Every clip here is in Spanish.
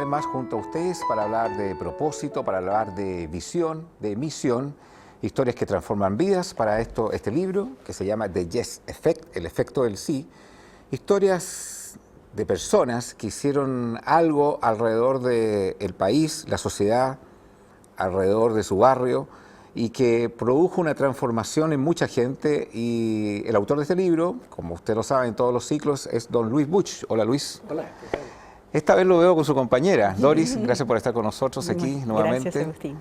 vez más junto a ustedes para hablar de propósito, para hablar de visión, de misión, historias que transforman vidas. Para esto, este libro que se llama The Yes Effect, el efecto del sí. Historias de personas que hicieron algo alrededor del país, la sociedad, alrededor de su barrio, y que produjo una transformación en mucha gente. Y el autor de este libro, como usted lo sabe en todos los ciclos, es don Luis Buch. Hola, Luis. Hola, ¿qué tal? Esta vez lo veo con su compañera, Doris. Gracias por estar con nosotros aquí nuevamente. Gracias, Agustín.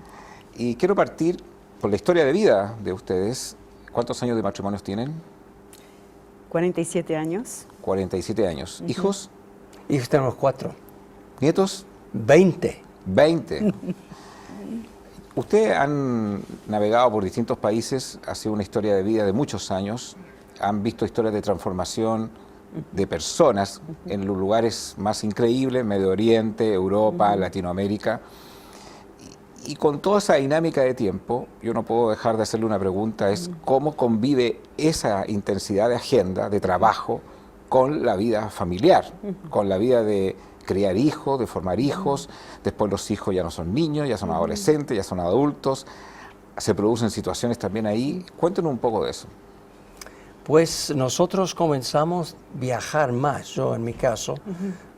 Y quiero partir por la historia de vida de ustedes. ¿Cuántos años de matrimonios tienen? 47 años. 47 años. ¿Hijos? Hijos tenemos 4. ¿Nietos? 20. 20. Ustedes han navegado por distintos países, ha sido una historia de vida de muchos años, han visto historias de transformación de personas en los lugares más increíbles, Medio Oriente, Europa, Latinoamérica. Y con toda esa dinámica de tiempo, yo no puedo dejar de hacerle una pregunta, es cómo convive esa intensidad de agenda, de trabajo, con la vida familiar, con la vida de criar hijos, de formar hijos. Después los hijos ya no son niños, ya son adolescentes, ya son adultos, se producen situaciones también ahí. Cuéntenos un poco de eso. Pues nosotros comenzamos a viajar más, yo en mi caso,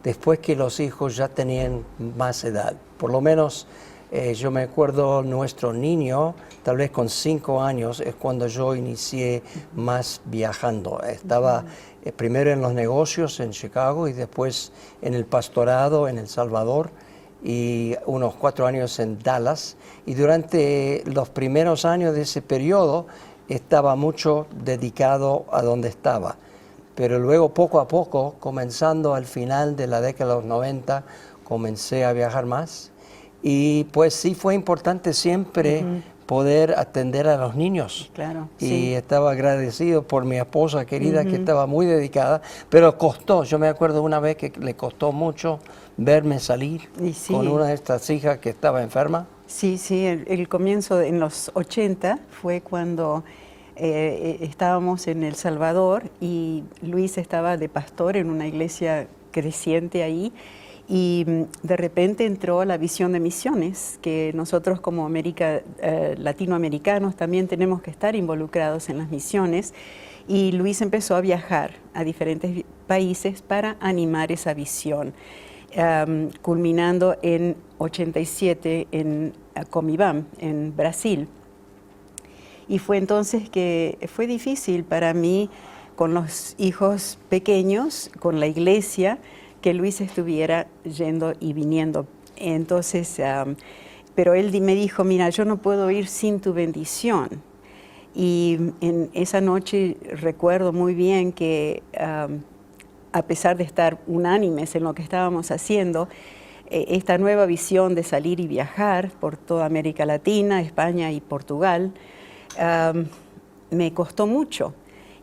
después que los hijos ya tenían más edad. Por lo menos yo me acuerdo nuestro niño, tal vez con 5 años, es cuando yo inicié más viajando. Estaba primero en los negocios en Chicago y después en el pastorado en El Salvador y unos 4 años en Dallas. Y durante los primeros años de ese periodo estaba mucho dedicado a donde estaba. Pero luego poco a poco, comenzando al final de la década de los 90, comencé a viajar más. Y pues sí fue importante siempre poder atender a los niños. Claro. Y sí. estaba agradecido por mi esposa querida que estaba muy dedicada, pero costó. Yo me acuerdo una vez que le costó mucho verme salir con una de estas hijas que estaba enferma. Sí, sí, el comienzo en los 80 fue cuando estábamos en El Salvador y Luis estaba de pastor en una iglesia creciente ahí. Y de repente entró la visión de misiones, que nosotros como latinoamericanos también tenemos que estar involucrados en las misiones. Y Luis empezó a viajar a diferentes países para animar esa visión, culminando en 87 en Comibam, en Brasil. Y fue entonces que fue difícil para mí, con los hijos pequeños, con la iglesia, que Luis estuviera yendo y viniendo. Entonces, pero él me dijo, mira, yo no puedo ir sin tu bendición. Y en esa noche recuerdo muy bien que a pesar de estar unánimes en lo que estábamos haciendo, esta nueva visión de salir y viajar por toda América Latina, España y Portugal, me costó mucho.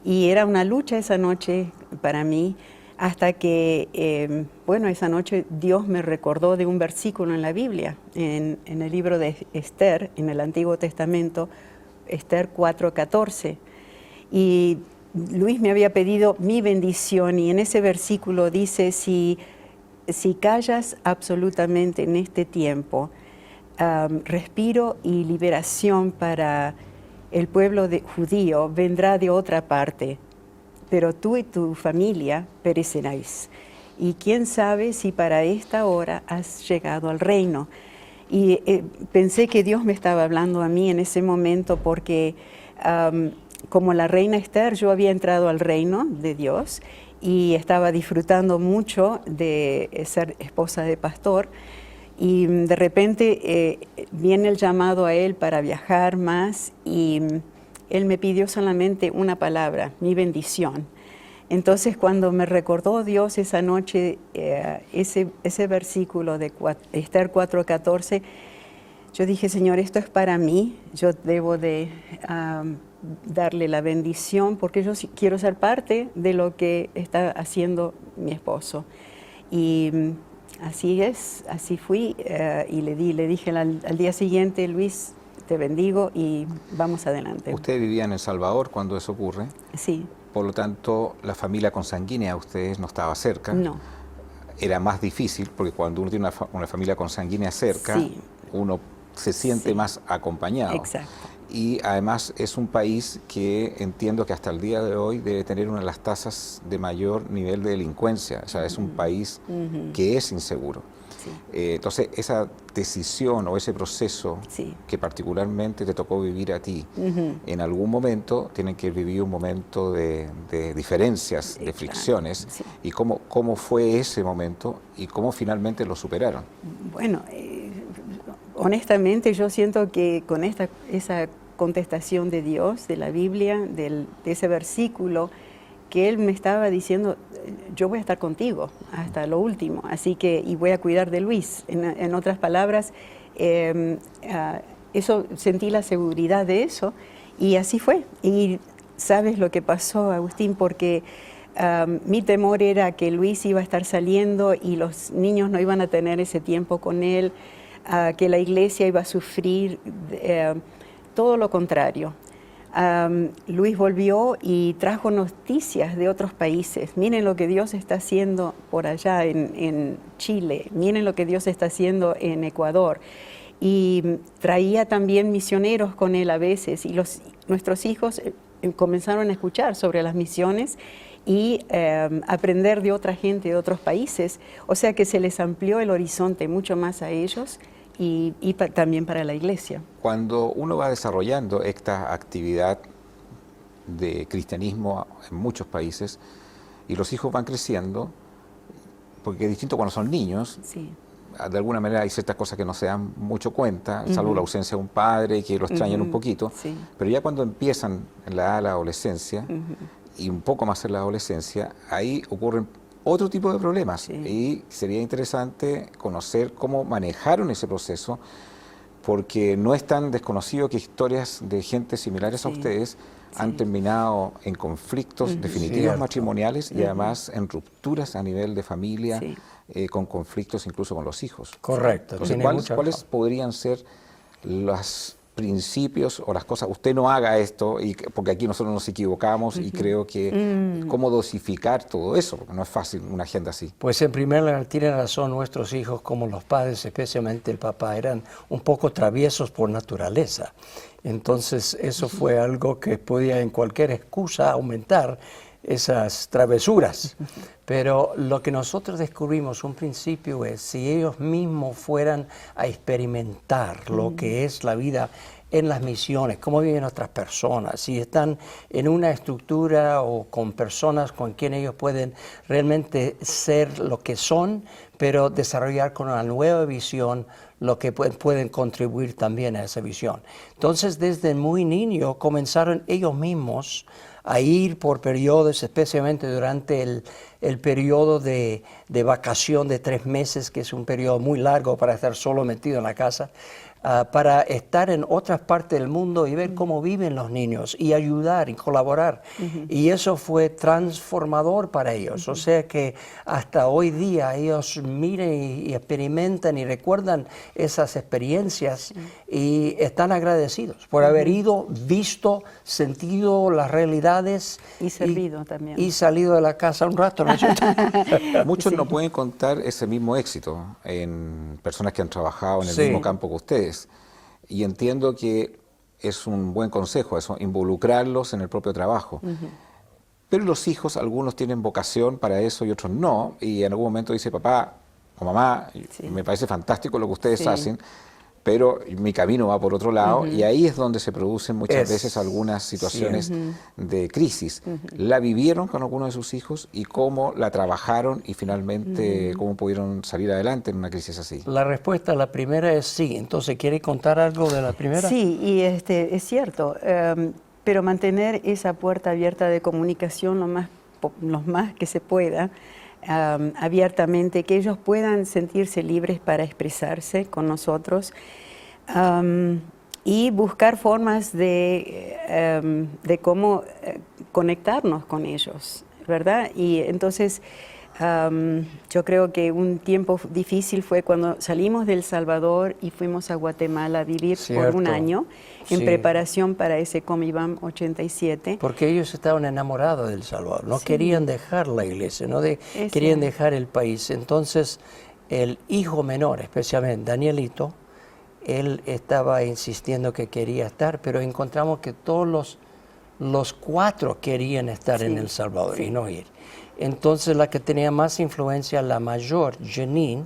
Y era una lucha esa noche para mí, hasta que, bueno, esa noche Dios me recordó de un versículo en la Biblia, en el libro de Esther, en el Antiguo Testamento, Esther 4:14. Y Luis me había pedido mi bendición y en ese versículo dice, si callas absolutamente en este tiempo, respiro y liberación para el pueblo judío vendrá de otra parte, pero tú y tu familia pereceréis. Y quién sabe si para esta hora has llegado al reino. Y pensé que Dios me estaba hablando a mí en ese momento porque como la reina Esther, yo había entrado al reino de Dios y estaba disfrutando mucho de ser esposa de pastor. Y de repente viene el llamado a él para viajar más y él me pidió solamente una palabra, mi bendición. Entonces cuando me recordó Dios esa noche ese versículo de Esther 4:14, yo dije, Señor, esto es para mí, yo debo de darle la bendición porque yo quiero ser parte de lo que está haciendo mi esposo. Y así es, así fui y le dije al día siguiente, Luis, te bendigo y vamos adelante. ¿Usted vivía en El Salvador cuando eso ocurre? Sí. Por lo tanto, la familia consanguínea de ustedes no estaba cerca. No. era más difícil, porque cuando uno tiene una familia consanguínea cerca, Sí. uno se siente Sí. más acompañado. Exacto. Y además es un país que entiendo que hasta el día de hoy debe tener una de las tasas de mayor nivel de delincuencia. O sea, es un país que es inseguro. Sí. Entonces, esa decisión o ese proceso Sí. que particularmente te tocó vivir a ti, en algún momento tienen que vivir un momento de diferencias, de Claro, fricciones. sí. ¿Y cómo fue ese momento y cómo finalmente lo superaron? Bueno, honestamente yo siento que con esa contestación de Dios, de la Biblia, de ese versículo, que Él me estaba diciendo, yo voy a estar contigo hasta lo último, así que, y voy a cuidar de Luis. En otras palabras, eso, sentí la seguridad de eso, y así fue. Y sabes lo que pasó, Agustín, porque mi temor era que Luis iba a estar saliendo y los niños no iban a tener ese tiempo con él, que la iglesia iba a sufrir, todo lo contrario. Luis volvió y trajo noticias de otros países. Miren lo que Dios está haciendo por allá en Chile, miren lo que Dios está haciendo en Ecuador. Y traía también misioneros con él a veces, y nuestros hijos comenzaron a escuchar sobre las misiones y aprender de otra gente de otros países. O sea que se les amplió el horizonte mucho más a ellos y también para la iglesia. Cuando uno va desarrollando esta actividad de cristianismo en muchos países y los hijos van creciendo, porque es distinto cuando son niños, Sí. de alguna manera hay ciertas cosas que no se dan mucho cuenta, salvo la ausencia de un padre, que lo extrañan un poquito, Sí. pero ya cuando empiezan en la edad de la adolescencia y un poco más en la adolescencia, ahí ocurren otro tipo de problemas. Sí. Y sería interesante conocer cómo manejaron ese proceso, porque no es tan desconocido que historias de gente similares a Sí. ustedes han Sí. terminado en conflictos definitivos Cierto. matrimoniales y además en rupturas a nivel de familia, Sí. con conflictos incluso con los hijos. Correcto. Entonces, tiene mucha ¿cuáles razón. podrían ser los principios o las cosas? Usted no haga esto, porque aquí nosotros nos equivocamos y creo que cómo dosificar todo eso, porque no es fácil una agenda así. Pues en primer lugar, tienen razón nuestros hijos, como los padres, especialmente el papá, eran un poco traviesos por naturaleza. Entonces eso fue algo que podía en cualquier excusa aumentar esas travesuras. Pero lo que nosotros descubrimos un principio es, si ellos mismos fueran a experimentar lo que es la vida en las misiones, cómo viven otras personas, si están en una estructura o con personas con quien ellos pueden realmente ser lo que son, pero desarrollar con una nueva visión lo que pueden contribuir también a esa visión. Entonces, desde muy niño comenzaron ellos mismos a ir por periodos, especialmente durante el periodo de vacación de 3 meses, que es un periodo muy largo para estar solo metido en la casa, para estar en otras partes del mundo y ver cómo viven los niños y ayudar y colaborar. Y eso fue transformador para ellos. O sea que hasta hoy día ellos miran y experimentan y recuerdan esas experiencias y están agradecidos por haber ido, visto, sentido las realidades. Y servido también. Y salido de la casa un rato, ¿no es cierto? Muchos Sí. no pueden contar ese mismo éxito en personas que han trabajado en el Sí. mismo campo que ustedes. Y entiendo que es un buen consejo eso, involucrarlos en el propio trabajo. Pero los hijos, algunos tienen vocación para eso y otros no. Y en algún momento dice, papá o mamá, Sí. me parece fantástico lo que ustedes Sí. hacen, pero mi camino va por otro lado, y ahí es donde se producen muchas veces algunas situaciones de crisis. ¿La vivieron con alguno de sus hijos y cómo la trabajaron y finalmente cómo pudieron salir adelante en una crisis así? La respuesta a la primera es sí. Entonces, ¿quiere contar algo de la primera? Sí, y es cierto, pero mantener esa puerta abierta de comunicación lo más que se pueda, abiertamente, que ellos puedan sentirse libres para expresarse con nosotros, y buscar formas de cómo conectarnos con ellos, ¿verdad? Y entonces Yo creo que un tiempo difícil fue cuando salimos de El Salvador y fuimos a Guatemala a vivir por un año en preparación para ese Comibam 87. Porque ellos estaban enamorados de El Salvador, no querían dejar la iglesia, querían dejar el país. Entonces, el hijo menor, especialmente Danielito, él estaba insistiendo que quería estar, pero encontramos que todos los cuatro querían estar en El Salvador y no ir. Entonces la que tenía más influencia, la mayor, Janine,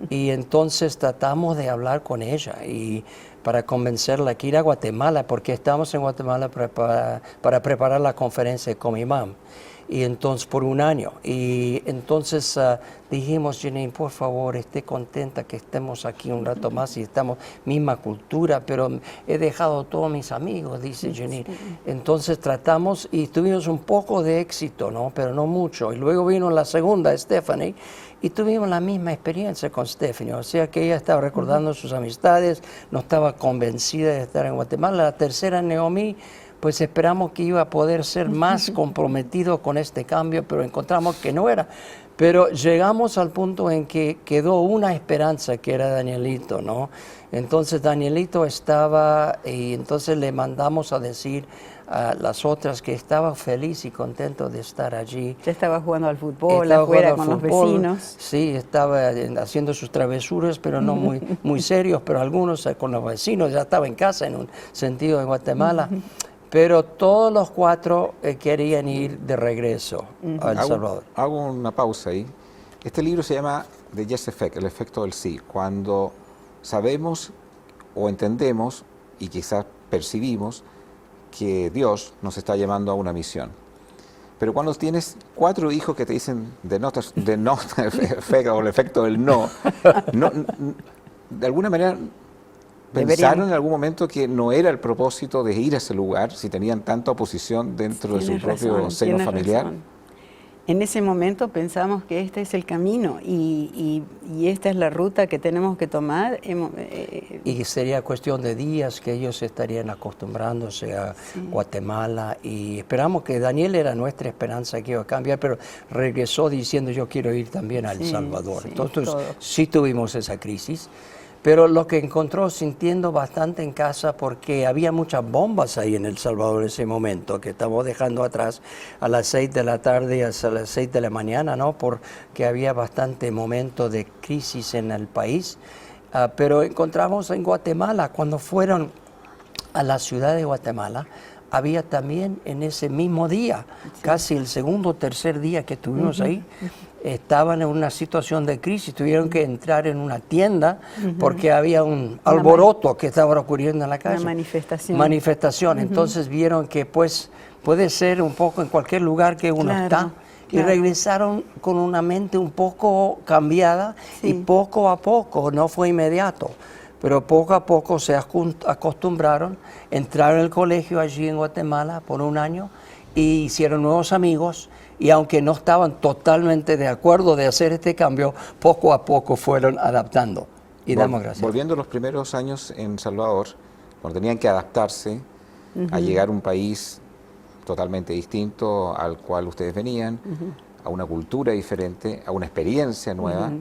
y entonces tratamos de hablar con ella y para convencerla que ir a Guatemala, porque estábamos en Guatemala para preparar la conferencia de Comimam, y entonces por un año. Y entonces dijimos, Janine, por favor, esté contenta que estemos aquí un rato más y estamos misma cultura, pero he dejado a todos mis amigos, dice Janine. Entonces tratamos y tuvimos un poco de éxito, ¿no? Pero no mucho. Y luego vino la segunda, Stephanie, y tuvimos la misma experiencia con Stephanie. O sea que ella estaba recordando sus amistades, no estaba convencida de estar en Guatemala. La tercera, Naomi, pues esperamos que iba a poder ser más comprometido con este cambio, pero encontramos que no era. Pero llegamos al punto en que quedó una esperanza, que era Danielito, ¿no? Entonces Danielito estaba, y entonces le mandamos a decir a las otras que estaba feliz y contento de estar allí. Ya estaba jugando al fútbol, afuera con los vecinos. Sí, estaba haciendo sus travesuras, pero no muy serios, pero algunos con los vecinos. Ya estaba en casa, en un sentido, de Guatemala. Pero todos los cuatro querían ir de regreso a El Salvador. Hago una pausa ahí. Este libro se llama The Yes Effect, el efecto del sí. Cuando sabemos o entendemos y quizás percibimos que Dios nos está llamando a una misión. Pero cuando tienes 4 hijos que te dicen de no effect o el efecto del no, de alguna manera ¿pensaron en algún momento que no era el propósito de ir a ese lugar si tenían tanta oposición dentro de su propio seno familiar? Razón. En ese momento pensamos que este es el camino y esta es la ruta que tenemos que tomar. Y sería cuestión de días que ellos estarían acostumbrándose a Guatemala, y esperamos que Daniel era nuestra esperanza que iba a cambiar, pero regresó diciendo yo quiero ir también a El Salvador. Entonces sí tuvimos esa crisis. Pero lo que encontró sintiendo bastante en casa, porque había muchas bombas ahí en El Salvador en ese momento, que estamos dejando atrás a las 6 de la tarde hasta las 6 de la mañana, ¿no? Porque había bastante momento de crisis en el país. Pero encontramos en Guatemala, cuando fueron a la ciudad de Guatemala, había también en ese mismo día, casi el segundo o tercer día que estuvimos ahí, estaban en una situación de crisis, tuvieron que entrar en una tienda porque había un alboroto que estaba ocurriendo en la calle. Una manifestación. Entonces vieron que pues puede ser un poco en cualquier lugar que uno está. Y regresaron con una mente un poco cambiada y poco a poco, no fue inmediato, pero poco a poco se acostumbraron, entraron al colegio allí en Guatemala por un año y hicieron nuevos amigos, y aunque no estaban totalmente de acuerdo de hacer este cambio, poco a poco fueron adaptando. Y damos gracias. Volviendo a los primeros años en Salvador, cuando tenían que adaptarse a llegar a un país totalmente distinto al cual ustedes venían, a una cultura diferente, a una experiencia nueva,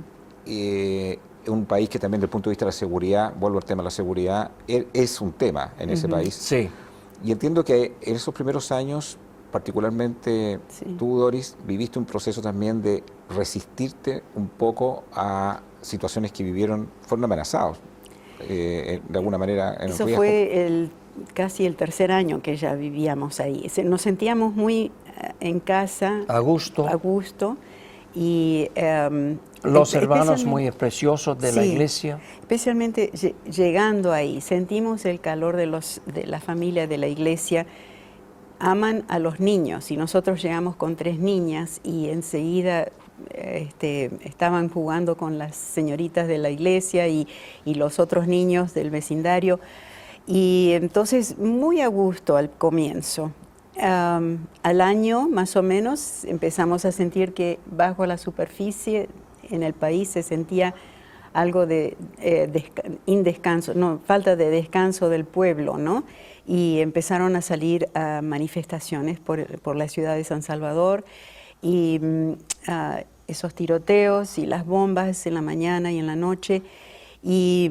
un país que también desde el punto de vista de la seguridad, vuelvo al tema de la seguridad, es un tema en ese país. Sí. Y entiendo que en esos primeros años, particularmente tú, Doris, viviste un proceso también de resistirte un poco a situaciones que fueron amenazados de alguna manera en Eso el riesgo. fue casi el tercer año que ya vivíamos ahí. Nos sentíamos muy en casa, a gusto, y los hermanos muy preciosos de la iglesia. Especialmente llegando ahí, sentimos el calor de la familia de la iglesia. Aman a los niños, y nosotros llegamos con 3 niñas y enseguida estaban jugando con las señoritas de la iglesia y los otros niños del vecindario, y entonces muy a gusto al comienzo. Al año más o menos empezamos a sentir que bajo la superficie en el país se sentía algo de falta de descanso del pueblo, ¿no? Y empezaron a salir manifestaciones por la ciudad de San Salvador, y esos tiroteos y las bombas en la mañana y en la noche. Y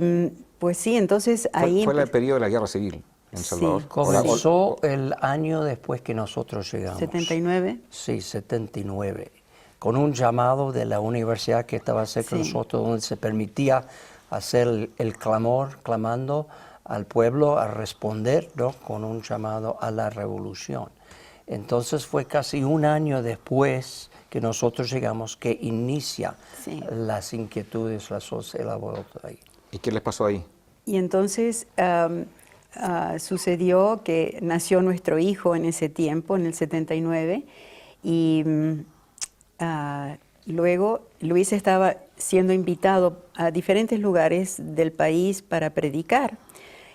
pues sí, entonces ahí... Fue el periodo de la Guerra Civil en Salvador. Sí. Comenzó el año después que nosotros llegamos. 79. Sí, 79. Con un llamado de la universidad que estaba cerca de nosotros, donde se permitía hacer el clamor, clamando al pueblo a responder, ¿no?, con un llamado a la revolución. Entonces fue casi un año después que nosotros llegamos que inicia las inquietudes, el alboroto ahí. ¿Y qué les pasó ahí? Y entonces sucedió que nació nuestro hijo en ese tiempo, en el 79, y luego Luis estaba siendo invitado a diferentes lugares del país para predicar.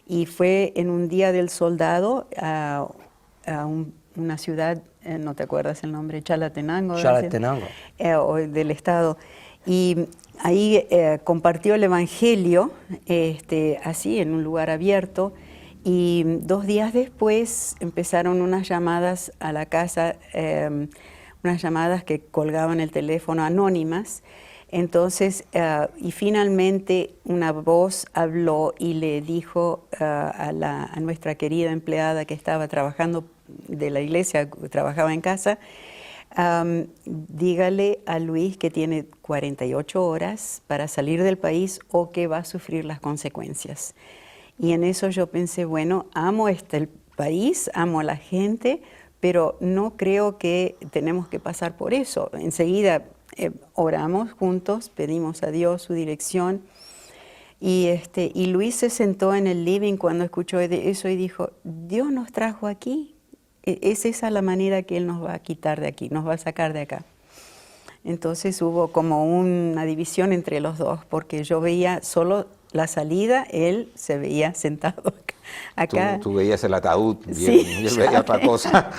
Y fue en un día del soldado a una ciudad, no te acuerdas el nombre, Chalatenango. Chalatenango. O del estado. Y ahí compartió el evangelio, así, en un lugar abierto. Y 2 días después empezaron unas llamadas a la casa, unas llamadas que colgaban el teléfono anónimas. Entonces, y finalmente una voz habló y le dijo a nuestra querida empleada que estaba trabajando de la iglesia, trabajaba en casa, dígale a Luis que tiene 48 horas para salir del país o que va a sufrir las consecuencias. Y en eso yo pensé, bueno, amo el país, amo a la gente, pero no creo que tenemos que pasar por eso. Enseguida oramos juntos, pedimos a Dios su dirección. Y Luis se sentó en el living cuando escuchó eso y dijo, Dios nos trajo aquí. Es esa la manera que Él nos va a quitar de aquí, nos va a sacar de acá. Entonces hubo como una división entre los dos, porque yo veía solo la salida, él se veía sentado acá. Tú veías el ataúd y él veía otra cosa.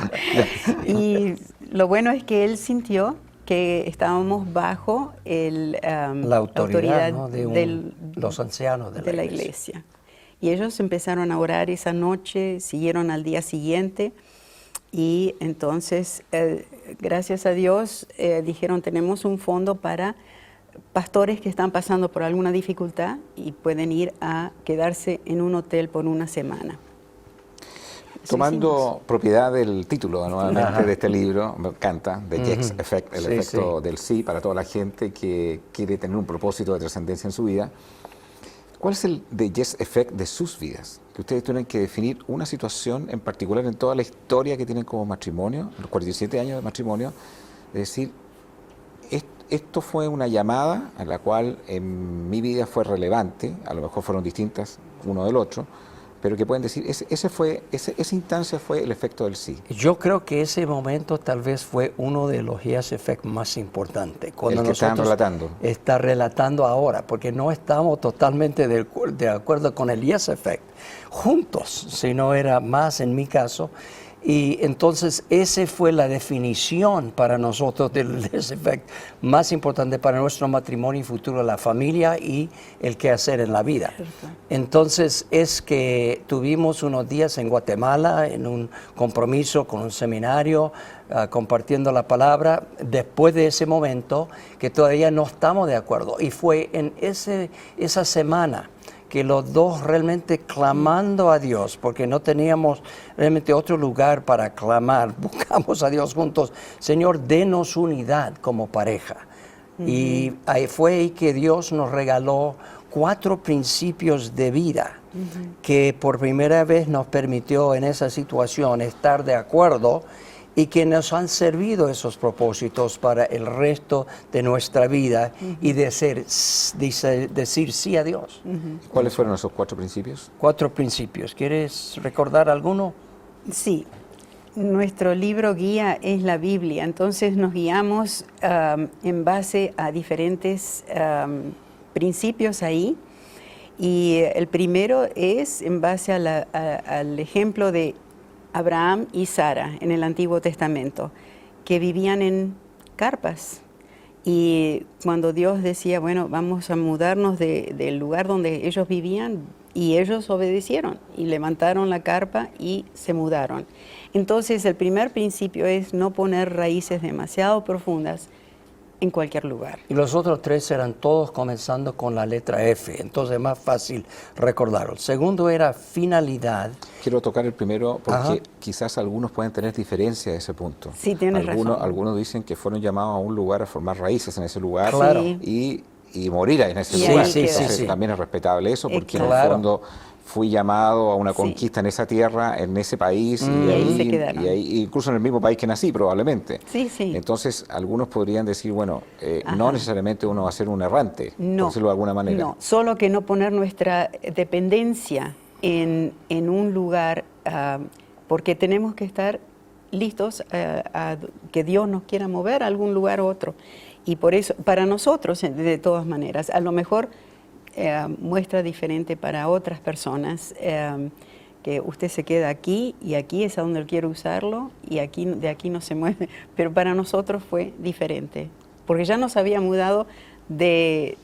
Y lo bueno es que él sintió que estábamos bajo la autoridad, ¿no?, de los ancianos de la iglesia. Y ellos empezaron a orar esa noche, siguieron al día siguiente. Y entonces, gracias a Dios, dijeron, tenemos un fondo para pastores que están pasando por alguna dificultad y pueden ir a quedarse en un hotel por una semana. Tomando propiedad del título nuevamente de este libro, me encanta, The Yes Effect, el efecto del sí para toda la gente que quiere tener un propósito de trascendencia en su vida. ¿Cuál es el The Yes Effect de sus vidas? Que ustedes tienen que definir una situación en particular en toda la historia que tienen como matrimonio, los 47 años de matrimonio, es decir, esto fue una llamada a la cual en mi vida fue relevante, a lo mejor fueron distintas uno del otro, pero que pueden decir, esa instancia fue el efecto del sí. Yo creo que ese momento tal vez fue uno de los Yes Effect más importantes. Cuando el que están relatando. Está relatando ahora, porque no estamos totalmente de acuerdo con el Yes Effect juntos, sino era más en mi caso. Y entonces esa fue la definición para nosotros del Yes Effect más importante para nuestro matrimonio y futuro, la familia y el qué hacer en la vida. Entonces es que tuvimos unos días en Guatemala en un compromiso con un seminario, compartiendo la palabra, después de ese momento que todavía no estamos de acuerdo. Y fue en esa semana que los dos realmente clamando a Dios, porque no teníamos realmente otro lugar para clamar, buscamos a Dios juntos, Señor, denos unidad como pareja. Y ahí fue ahí que Dios nos regaló 4 principios de vida, que por primera vez nos permitió en esa situación estar de acuerdo y que nos han servido esos propósitos para el resto de nuestra vida y decir sí a Dios. ¿Cuáles fueron esos 4 principios? 4 principios. ¿Quieres recordar alguno? Sí. Nuestro libro guía es la Biblia, entonces nos guiamos en base a diferentes principios ahí. Y el primero es en base al ejemplo de Abraham y Sara en el Antiguo Testamento, que vivían en carpas. Y cuando Dios decía, bueno, vamos a mudarnos del lugar donde ellos vivían, y ellos obedecieron y levantaron la carpa y se mudaron. Entonces el primer principio es no poner raíces demasiado profundas en cualquier lugar. Y los otros tres eran todos comenzando con la letra F, entonces es más fácil recordarlo. El segundo era finalidad. Quiero tocar el primero porque Ajá. quizás algunos pueden tener diferencia de ese punto. Sí, tienes razón. Algunos dicen que fueron llamados a un lugar a formar raíces en ese lugar Claro. y morir en ese Y lugar. ahí quedan. Entonces Sí. también es respetable eso porque en Claro. el fondo fui llamado a una Sí. conquista en esa tierra, en ese país Y ahí se quedaron. incluso en el mismo país que nací probablemente. Sí, sí. Entonces algunos podrían decir, bueno, no necesariamente uno va a ser un errante, por decirlo de alguna manera. No, solo que no poner nuestra dependencia en un lugar, porque tenemos que estar listos a que Dios nos quiera mover a algún lugar u otro. Y por eso, para nosotros, de todas maneras, a lo mejor muestra diferente para otras personas, que usted se queda aquí y aquí es a donde quiero usarlo y aquí, de aquí no se mueve. Pero para nosotros fue diferente, porque ya nos había mudado de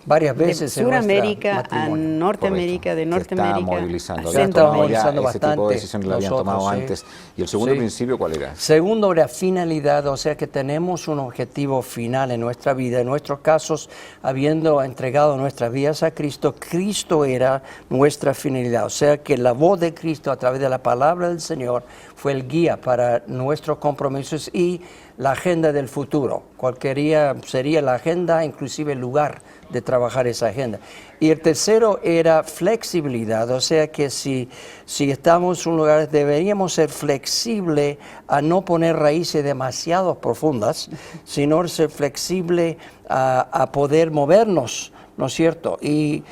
Varias veces de en nuestra Suramérica a matrimonio. Norteamérica, de Se Norteamérica estaba movilizando, a habían Estaba tomado ya movilizando ese tipo de bastante decisiones lo habían nosotros, tomado sí. antes. ¿Y el segundo Sí. principio cuál era? Segundo era finalidad, o sea que tenemos un objetivo final en nuestra vida. En nuestros casos, habiendo entregado nuestras vidas a Cristo, Cristo era nuestra finalidad. O sea que la voz de Cristo a través de la palabra del Señor fue el guía para nuestros compromisos y la agenda del futuro. Cualquiera sería la agenda, inclusive el lugar de trabajar esa agenda. Y el tercero era flexibilidad, o sea que si estamos en un lugar deberíamos ser flexibles a no poner raíces demasiado profundas, sino ser flexibles a poder movernos, ¿no es cierto? Y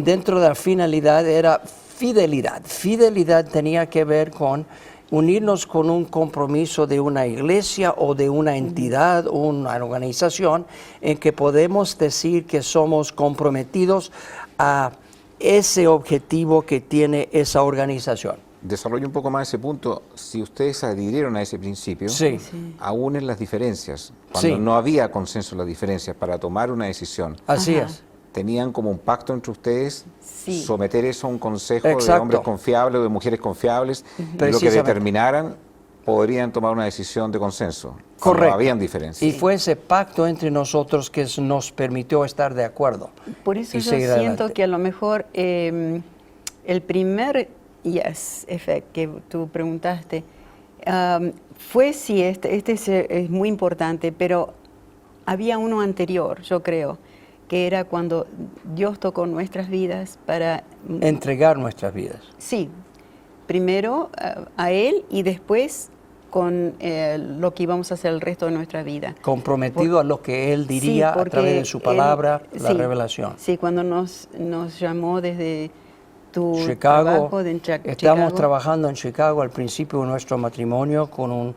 dentro de la finalidad era fidelidad. Fidelidad tenía que ver con unirnos con un compromiso de una iglesia o de una entidad o una organización en que podemos decir que somos comprometidos a ese objetivo que tiene esa organización. Desarrollo un poco más ese punto. Si ustedes adhirieron a ese principio, Sí. aún en las diferencias, cuando Sí. no había consenso en las diferencias para tomar una decisión, Así Ajá. es. tenían como un pacto entre ustedes Sí. someter eso a un consejo de Exacto. hombres confiables o de mujeres confiables y lo que Precisamente. determinaran podrían tomar una decisión de consenso. cuando Correcto. habían diferencias. Y fue ese pacto entre nosotros que nos permitió estar de acuerdo. Por eso y yo seguir siento adelante. que a lo mejor el primer yes effect que tú preguntaste fue sí, este es muy importante, pero había uno anterior, yo creo, que era cuando Dios tocó nuestras vidas para Entregar nuestras vidas. sí, primero a Él y después con lo que íbamos a hacer el resto de nuestra vida. Comprometido a lo que Él diría Sí, a porque través de su Él- palabra, la sí, revelación. Sí, cuando nos llamó desde tu Chicago, trabajo de estamos Chicago. trabajando en Chicago al principio de nuestro matrimonio con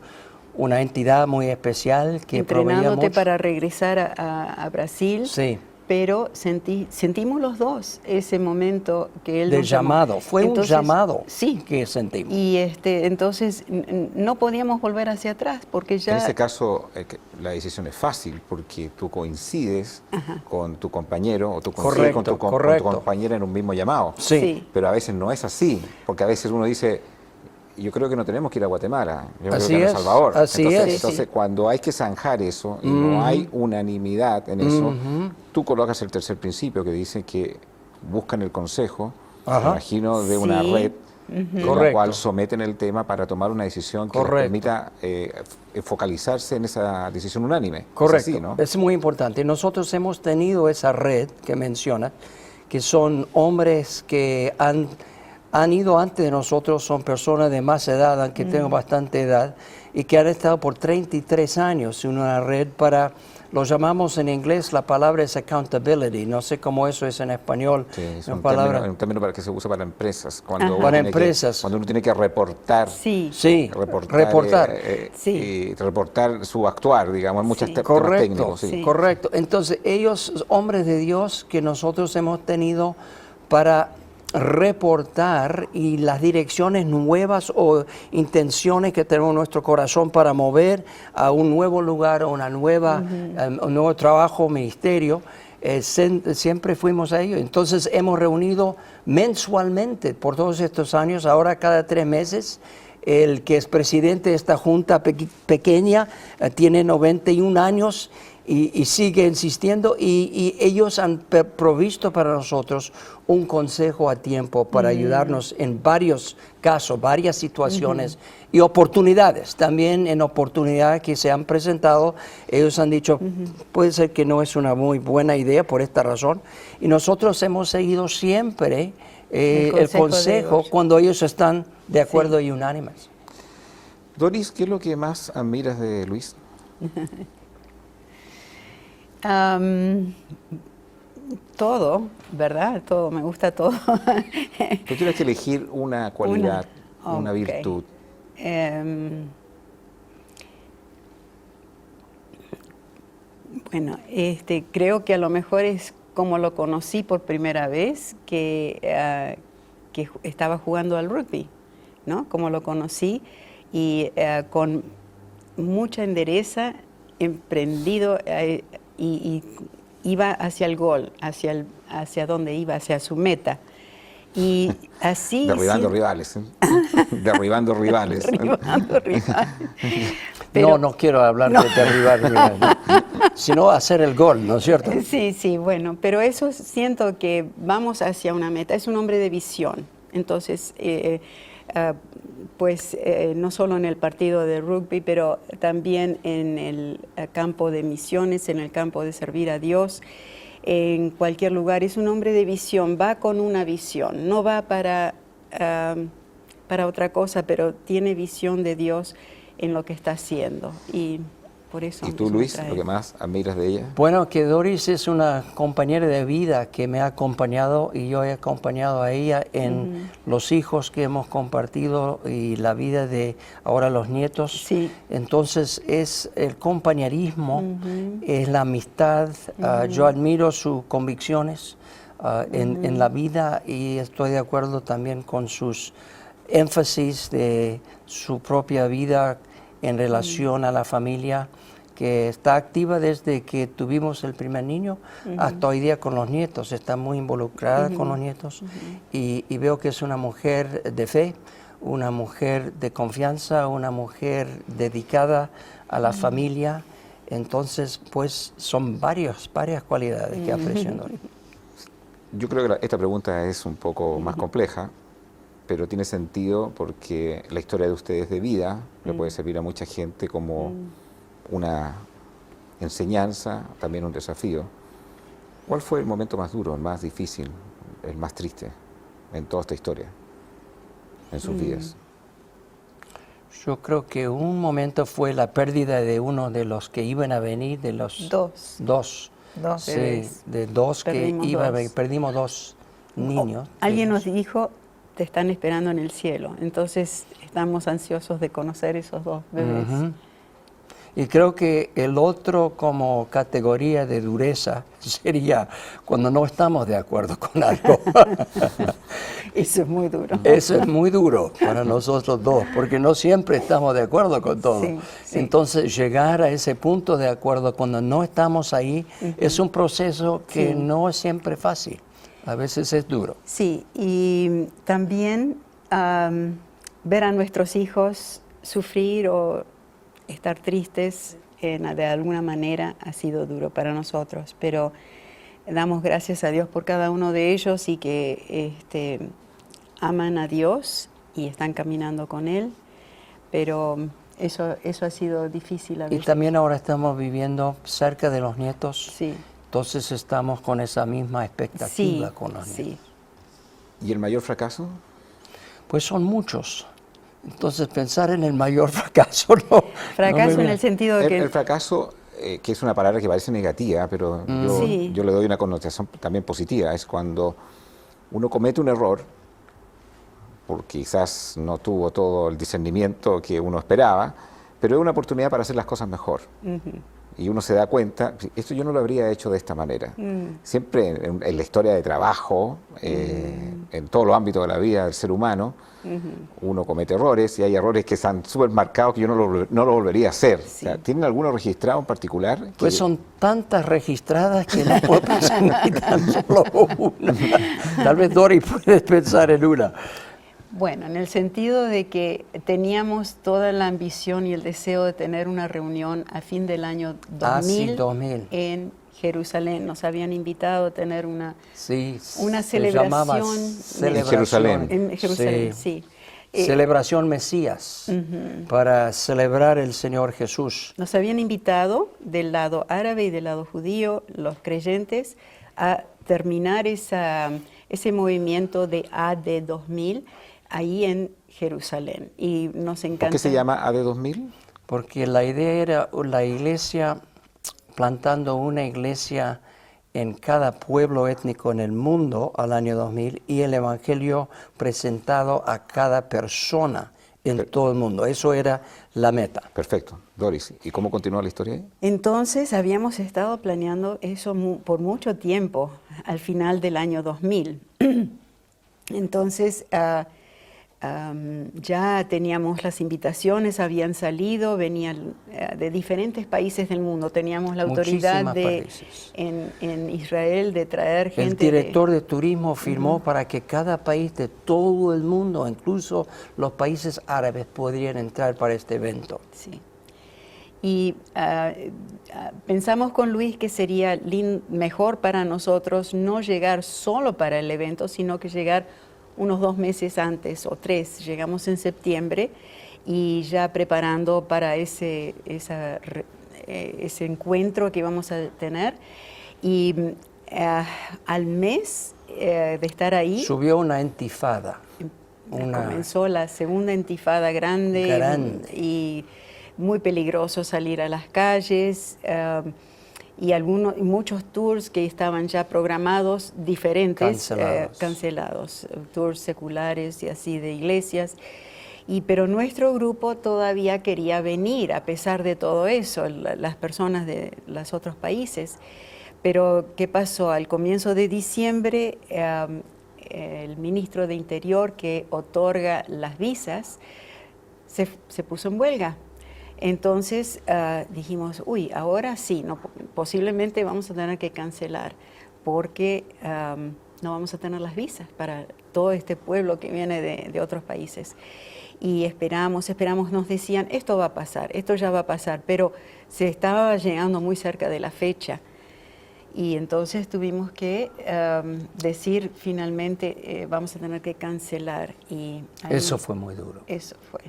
una entidad muy especial que entrenándote proveíamos. para regresar a Brasil. Sí. Pero sentimos los dos ese momento que él De nos llamó. llamado, fue Entonces, un llamado sí. que sentimos. Y entonces no podíamos volver hacia atrás porque ya En ese caso, la decisión es fácil porque tú coincides con tu compañero o tú coincides con tu Correcto. compañera en un mismo llamado. Sí. Sí. Pero a veces no es así, porque a veces uno dice, yo creo que no tenemos que ir a Guatemala, yo creo Así que a El es, Salvador. así entonces, es. entonces, cuando hay que zanjar eso y no hay unanimidad en eso, tú colocas el tercer principio que dice que buscan el consejo, me Ajá. imagino, de una Sí. red en la Correcto. cual someten el tema para tomar una decisión que les Correcto. permita focalizarse en esa decisión unánime. Correcto, Es así, ¿no? es muy importante. Nosotros hemos tenido esa red que menciona, que son hombres que han ido antes de nosotros, son personas de más edad, aunque tengo bastante edad, y que han estado por 33 años en una red para, lo llamamos en inglés, la palabra es accountability, no sé cómo eso es en español. Sí, es una un palabra. término para que se usa para empresas. Cuando Ajá. uno Para tiene empresas. cuando uno tiene que reportar. sí. Sí, reportar. Sí. Y reportar su actuar, digamos, en muchos Sí. temas Correcto, técnicos. Sí. Sí. correcto. Entonces, ellos, hombres de Dios que nosotros hemos tenido para reportar y las direcciones nuevas o intenciones que tenemos en nuestro corazón para mover a un nuevo lugar, a una nueva, un nuevo trabajo, ministerio. Siempre fuimos a ello. Entonces hemos reunido mensualmente por todos estos años, ahora cada 3 meses. El que es presidente de esta junta pequeña tiene 91 años y sigue insistiendo y ellos han provisto para nosotros un consejo a tiempo para ayudarnos en varios casos, varias situaciones y oportunidades. También en oportunidades que se han presentado, ellos han dicho, puede ser que no es una muy buena idea por esta razón, y nosotros hemos seguido siempre el consejo cuando ellos están de acuerdo y unánimes. Doris, ¿qué es lo que más admiras de Luis? Todo, ¿verdad? Todo, me gusta todo. Tú tienes que elegir una cualidad, una ok. virtud. Bueno, creo que a lo mejor es como lo conocí por primera vez, que estaba jugando al rugby, ¿no? Como lo conocí y con mucha endereza, emprendido y iba hacia el gol, hacia donde iba, hacia su meta. Y así... Derribando rivales, ¿eh? Derribando rivales. Derribando rivales. Pero, no quiero hablar de derribar rivales, sino hacer el gol, ¿no es cierto? Sí, sí, bueno, pero eso siento que vamos hacia una meta. Es un hombre de visión. Entonces, no solo en el partido de rugby, pero también en el campo de misiones, en el campo de servir a Dios, en cualquier lugar. Es un hombre de visión, va con una visión, no va para otra cosa, pero tiene visión de Dios en lo que está haciendo. Y por eso... ¿Y tú, Luis, lo que más admiras de ella? Bueno, que Doris es una compañera de vida que me ha acompañado y yo he acompañado a ella en los hijos que hemos compartido y la vida de ahora los nietos. Sí. Entonces es el compañerismo, es la amistad. Yo admiro sus convicciones en la vida y estoy de acuerdo también con sus énfasis de su propia vida en relación a la familia, que está activa desde que tuvimos el primer niño hasta hoy día con los nietos. Está muy involucrada con los nietos y veo que es una mujer de fe, una mujer de confianza, una mujer dedicada a la familia. Entonces, pues son varias cualidades que aprecio en Doris. Yo creo que esta pregunta es un poco más compleja, pero tiene sentido porque la historia de ustedes de vida le puede servir a mucha gente como una enseñanza, también un desafío. ¿Cuál fue el momento más duro, el más difícil, el más triste en toda esta historia, en sus vidas? Yo creo que un momento fue la pérdida de uno de los que iban a venir, de los dos. Sí, bebés. de dos Perdimos que iban a dos. venir. Perdimos dos niños. Alguien nos dijo, te están esperando en el cielo. Entonces estamos ansiosos de conocer esos dos bebés. Y creo que el otro como categoría de dureza sería cuando no estamos de acuerdo con algo. Eso es muy duro. Eso es muy duro para nosotros dos, porque no siempre estamos de acuerdo con todo. Sí, sí. Entonces, llegar a ese punto de acuerdo cuando no estamos ahí es un proceso que no es siempre fácil. A veces es duro. Sí, y también ver a nuestros hijos sufrir o estar tristes de alguna manera ha sido duro para nosotros, pero damos gracias a Dios por cada uno de ellos y que aman a Dios y están caminando con Él, pero eso ha sido difícil a Y veces. también ahora estamos viviendo cerca de los nietos, Sí, entonces estamos con esa misma expectativa con los nietos. sí. ¿Y el mayor fracaso? Pues son muchos. Entonces pensar en el mayor fracaso no. Fracaso en el sentido de que... El fracaso, que es una palabra que parece negativa, pero Sí. yo le doy una connotación también positiva, es cuando uno comete un error, porque quizás no tuvo todo el discernimiento que uno esperaba, pero es una oportunidad para hacer las cosas mejor. Y uno se da cuenta, esto yo no lo habría hecho de esta manera. Siempre en la historia de trabajo, en todos los ámbitos de la vida del ser humano, uno comete errores y hay errores que están súper marcados que yo no lo volvería a hacer. Sí. O sea, ¿tienen alguno registrado en particular? Pues son tantas registradas que no puedo pensar ni tan solo una. Tal vez Doris puedes pensar en una. Bueno, en el sentido de que teníamos toda la ambición y el deseo de tener una reunión a fin del año 2000, sí, 2000. en Jerusalén. Nos habían invitado a tener una Sí, celebración se llamaba En Jerusalén. en Jerusalén, sí. Celebración Mesías, para celebrar el Señor Jesús. Nos habían invitado del lado árabe y del lado judío, los creyentes, a terminar ese movimiento de AD 2000 ahí en Jerusalén. Y nos encanta. ¿Por qué se llama AD 2000? Porque la idea era la iglesia, plantando una iglesia en cada pueblo étnico en el mundo al año 2000 y el Evangelio presentado a cada persona en todo el mundo. Eso era la meta. Perfecto. Doris, ¿y cómo continúa la historia ahí? Entonces habíamos estado planeando eso por mucho tiempo, al final del año 2000. Entonces ya teníamos las invitaciones, habían salido, venían de diferentes países del mundo. Teníamos la autoridad en Israel de traer gente. El director de turismo firmó para que cada país de todo el mundo, incluso los países árabes, podrían entrar para este evento. Sí. Y pensamos con Luis que sería mejor para nosotros no llegar solo para el evento, sino que llegar unos 2 meses antes o 3. Llegamos en septiembre y ya preparando para ese encuentro que íbamos a tener. Y al mes de estar ahí, subió una intifada. Comenzó la segunda intifada grande. Y muy peligroso salir a las calles. Y muchos tours que estaban ya programados, diferentes, cancelados, tours seculares y así de iglesias. Pero nuestro grupo todavía quería venir, a pesar de todo eso, las personas de los otros países. Pero, ¿qué pasó? Al comienzo de diciembre, el ministro de Interior que otorga las visas se puso en huelga. Entonces dijimos, ahora sí, posiblemente vamos a tener que cancelar porque no vamos a tener las visas para todo este pueblo que viene de otros países. Y esperamos, nos decían, esto va a pasar, esto ya va a pasar, pero se estaba llegando muy cerca de la fecha. Y entonces tuvimos que decir finalmente, vamos a tener que cancelar. Y eso fue muy duro. Eso fue.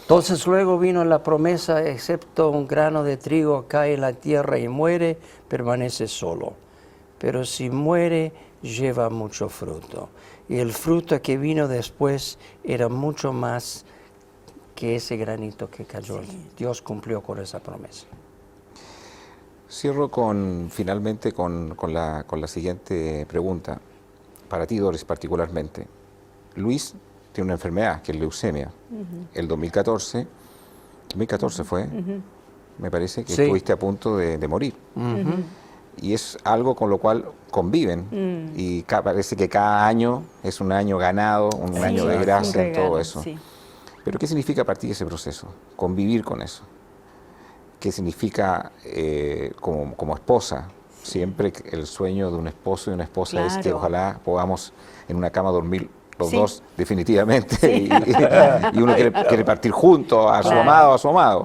Entonces luego vino la promesa, excepto un grano de trigo cae en la tierra y muere, permanece solo. Pero si muere, lleva mucho fruto. Y el fruto que vino después era mucho más que ese granito que cayó. Sí. Dios cumplió con esa promesa. Cierro finalmente con la siguiente pregunta. Para ti, Doris, particularmente. Luis tiene una enfermedad, que es leucemia. El 2014 fue, me parece, que estuviste a punto de morir. Y es algo con lo cual conviven. Y parece que cada año es un año ganado, un año de gracia en todo eso. Sí. Pero ¿qué significa para ti ese proceso? Convivir con eso. ¿Qué significa como esposa? Siempre el sueño de un esposo y una esposa es que ojalá podamos en una cama dormir los dos definitivamente, y uno quiere partir junto a su amado, a su amado.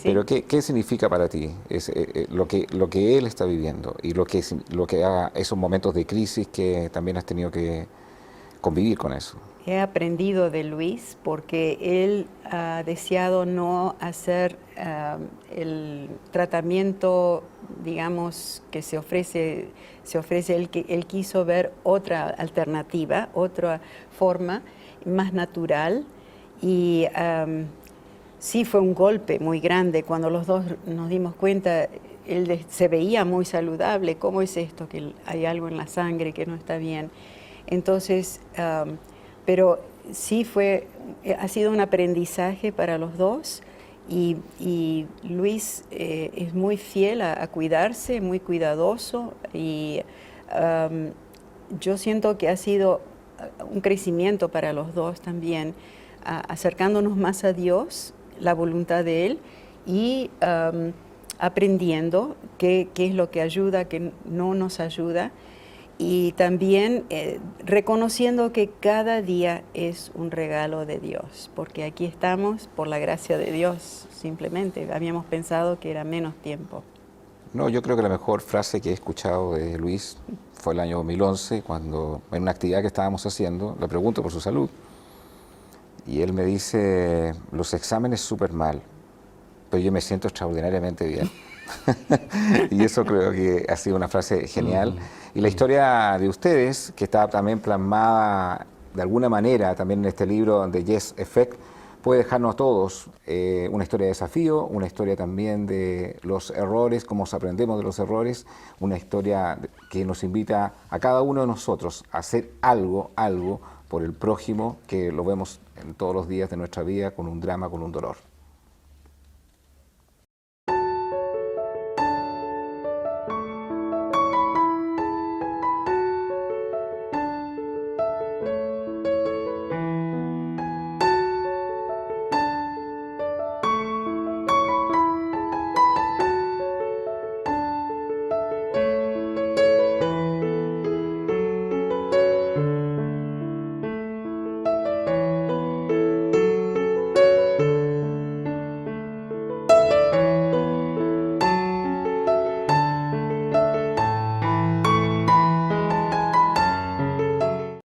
Pero ¿qué significa para ti lo que él está viviendo y lo que haga esos momentos de crisis que también has tenido que convivir con eso? He aprendido de Luis porque él ha deseado no hacer el tratamiento, digamos, que se ofrece. Él quiso ver otra alternativa, otra forma más natural. Y sí fue un golpe muy grande cuando los dos nos dimos cuenta. Él se veía muy saludable. ¿Cómo es esto? Que hay algo en la sangre que no está bien. Entonces, pero sí ha sido un aprendizaje para los dos. Y Luis es muy fiel a cuidarse, muy cuidadoso, y yo siento que ha sido un crecimiento para los dos también, acercándonos más a Dios, la voluntad de Él, y aprendiendo qué es lo que ayuda, qué no nos ayuda. y también reconociendo que cada día es un regalo de Dios, porque aquí estamos por la gracia de Dios, simplemente. Habíamos pensado que era menos tiempo. No, yo creo que la mejor frase que he escuchado de Luis fue el año 2011, cuando en una actividad que estábamos haciendo, le pregunto por su salud, y él me dice, los exámenes súper mal, pero yo me siento extraordinariamente bien. Y eso creo que ha sido una frase genial. Y la historia de ustedes, que está también plasmada de alguna manera también en este libro de Yes Effect, puede dejarnos a todos una historia de desafío, una historia también de los errores, cómo aprendemos de los errores, una historia que nos invita a cada uno de nosotros a hacer algo por el prójimo, que lo vemos en todos los días de nuestra vida con un drama, con un dolor.